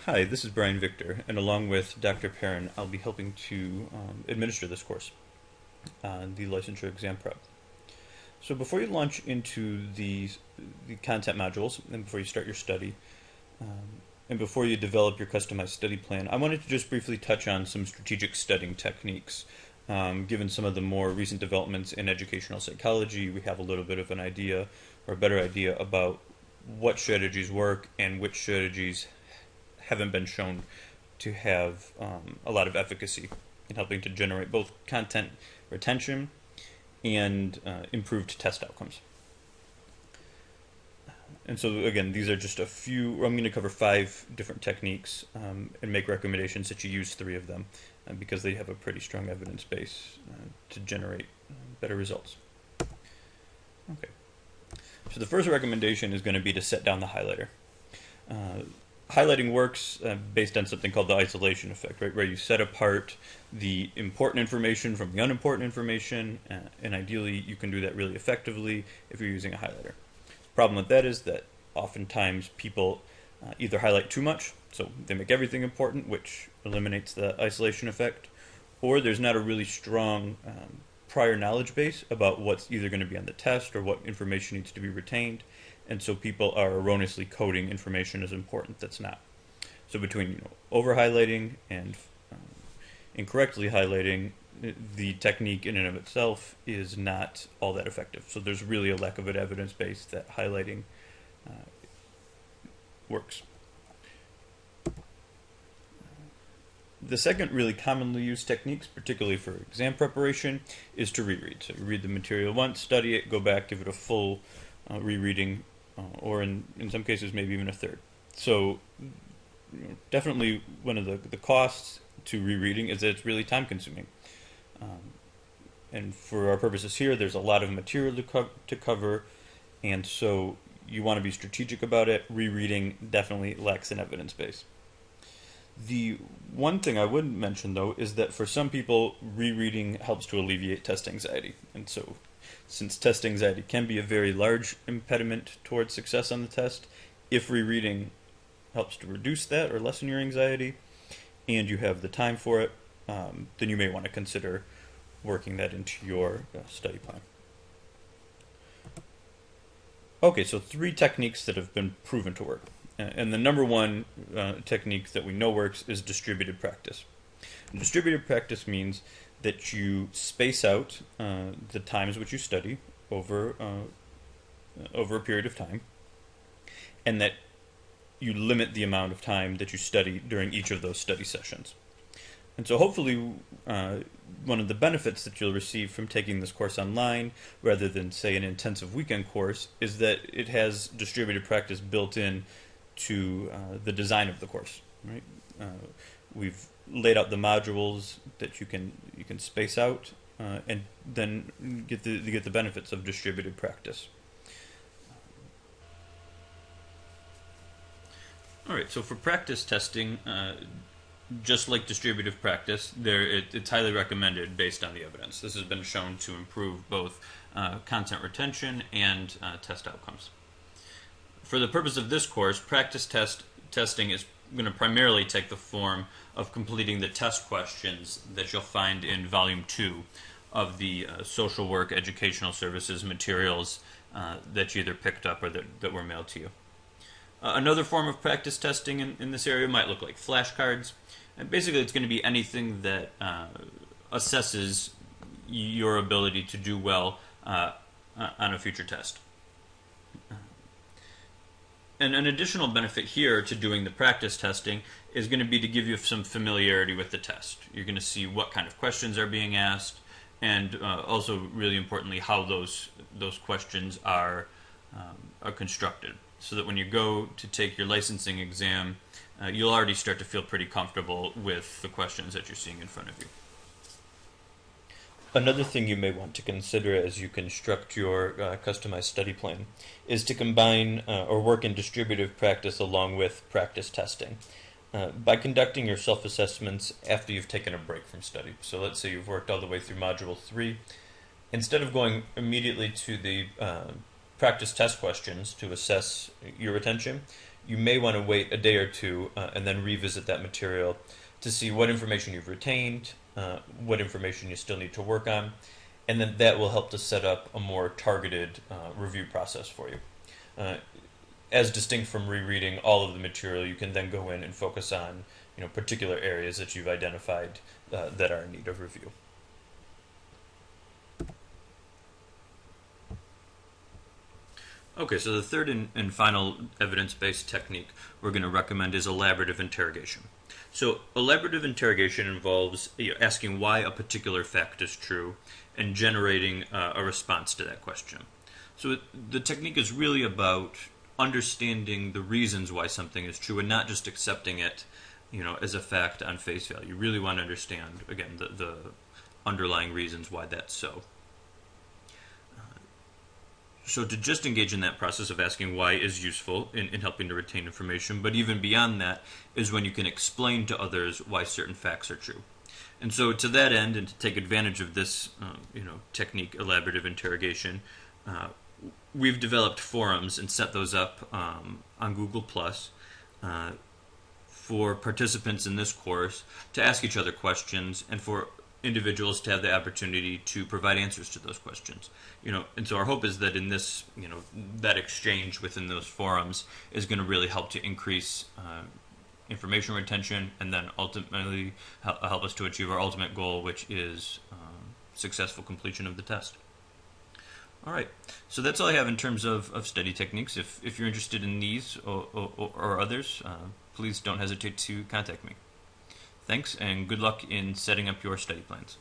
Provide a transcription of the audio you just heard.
Hi, this is Brian Victor, and along with Dr. Perrin, I'll be helping to administer this course, the licensure exam prep. So before you launch into the content modules, and before you start your study, and before you develop your customized study plan, I wanted to just briefly touch on some strategic studying techniques. Given some of the more recent developments in educational psychology, we have a little bit of an idea, or a better idea, about what strategies work and which strategies haven't been shown to have a lot of efficacy in helping to generate both content retention and improved test outcomes. And so again, these are just a few. I'm going to cover 5 different techniques and make recommendations that you use 3 of them because they have a pretty strong evidence base to generate better results. Okay. So the first recommendation is going to be to set down the highlighter. Highlighting works based on something called the isolation effect, right? Where you set apart the important information from the unimportant information, and ideally you can do that really effectively if you're using a highlighter. The problem with that is that oftentimes people either highlight too much, so they make everything important, which eliminates the isolation effect, or there's not a really strong prior knowledge base about what's either going to be on the test or what information needs to be retained. And so people are erroneously coding information as important that's not. So between over-highlighting and incorrectly highlighting, the technique in and of itself is not all that effective. So there's really a lack of an evidence base that highlighting works. The second really commonly used techniques, particularly for exam preparation, is to reread. So you read the material once, study it, go back, give it a full rereading, or in some cases maybe even a third. So definitely one of the costs to rereading is that it's really time consuming. And for our purposes here, there's a lot of material to cover, and so you want to be strategic about it. Rereading definitely lacks an evidence base. The one thing I would mention, though, is that for some people, rereading helps to alleviate test anxiety. And so since test anxiety can be a very large impediment towards success on the test, if rereading helps to reduce that or lessen your anxiety, and you have the time for it, then you may want to consider working that into your study plan. Okay, so 3 techniques that have been proven to work. And the number one technique that we know works is distributed practice. And distributed practice means that you space out the times which you study over a period of time, and that you limit the amount of time that you study during each of those study sessions. And so hopefully one of the benefits that you'll receive from taking this course online rather than, say, an intensive weekend course is that it has distributed practice built in to the design of the course. Right? We've laid out the modules that you can space out and then get the benefits of distributed practice. All right, so for practice testing, just like distributive practice, it's highly recommended based on the evidence. This has been shown to improve both content retention and test outcomes. For the purpose of this course, practice testing is going to primarily take the form of completing the test questions that you'll find in Volume 2 of the social work educational services materials that you either picked up or that were mailed to you. Another form of practice testing in this area might look like flashcards. And basically, it's going to be anything that assesses your ability to do well on a future test. And an additional benefit here to doing the practice testing is going to be to give you some familiarity with the test. You're going to see what kind of questions are being asked, and also, really importantly, how those questions are constructed, so that when you go to take your licensing exam, you'll already start to feel pretty comfortable with the questions that you're seeing in front of you. Another thing you may want to consider as you construct your customized study plan is to combine or work in distributive practice along with practice testing. By conducting your self-assessments after you've taken a break from study. So let's say you've worked all the way through Module 3. Instead of going immediately to the practice test questions to assess your retention, you may want to wait a day or two and then revisit that material to see what information you've retained, what information you still need to work on, and then that will help to set up a more targeted review process for you. As distinct from rereading all of the material, you can then go in and focus on particular areas that you've identified that are in need of review. Okay, so the third and final evidence-based technique we're going to recommend is elaborative interrogation. So elaborative interrogation involves asking why a particular fact is true and generating a response to that question. So the technique is really about understanding the reasons why something is true and not just accepting it as a fact on face value. You really want to understand, again, the underlying reasons why that's so. So to just engage in that process of asking why is useful in helping to retain information, but even beyond that is when you can explain to others why certain facts are true. And so to that end, and to take advantage of this technique, elaborative interrogation, we've developed forums and set those up on Google Plus for participants in this course to ask each other questions and for individuals to have the opportunity to provide answers to those questions. And so our hope is that in this, that exchange within those forums is going to really help to increase information retention and then ultimately help us to achieve our ultimate goal, which is successful completion of the test. All right, so that's all I have in terms of study techniques. If you're interested in these or others, please don't hesitate to contact me. Thanks, and good luck in setting up your study plans.